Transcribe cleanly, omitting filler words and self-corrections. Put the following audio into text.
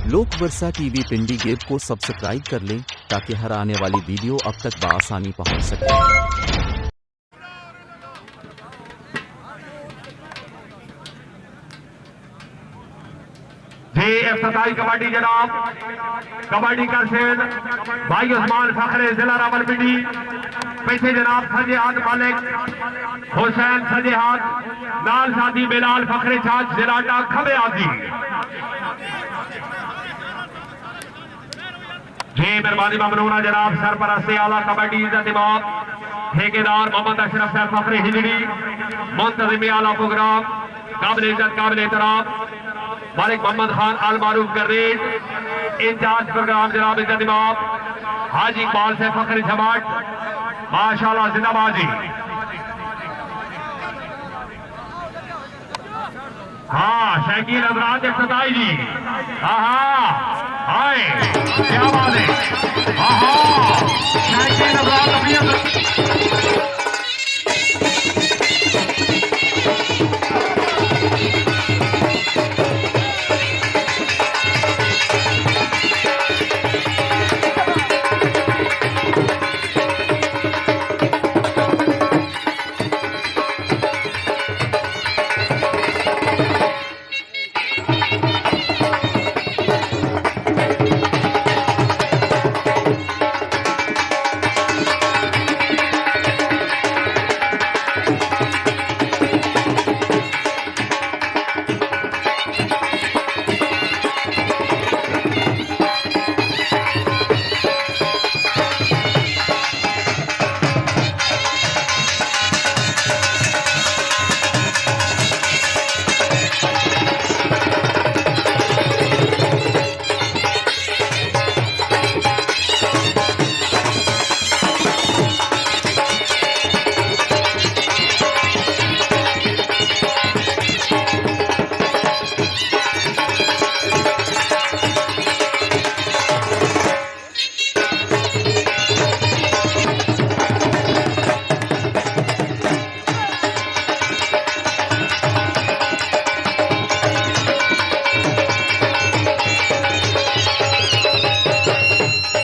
लोग वर्षा टीवी पिंडी गेब को सब्सक्राइब कर लें ताकि हर आने वाली वीडियो अब तक बआसानी पहुंच सके। जी इफ्तिताई कबड्डी जनाब, कबड्डी का सेद भाई उस्मान फखरे जिला रावलपिंडी। पैसे जनाब सजे हाथ मालिक हुसैन, सजे हाथ लाल सादी बिलाल फखरे छाछ जिलाटा खबे आदि। जी मेहरबानी ममनूना जनाब, सरपरस्ती आला कबड्डी इज्जत इमाम ठेकेदार मोहम्मद अशरफ साहब फखरे हिजरी, मुंतजिम आला प्रोग्राम काबिल इज्जत काबिल एहतराम मालिक मोहम्मद खान अल मारूफ गर्रेज, इंचार्ज प्रोग्राम जनाब इज्जत इमाम हाजी इकबाल से फखरी जमात माशाल्लाह जिंदाबाद जी। हाँ शकील हजरात इफ्तिताई जी, हाँ हाय क्या बात है, हाँ शकील हजरात अपनी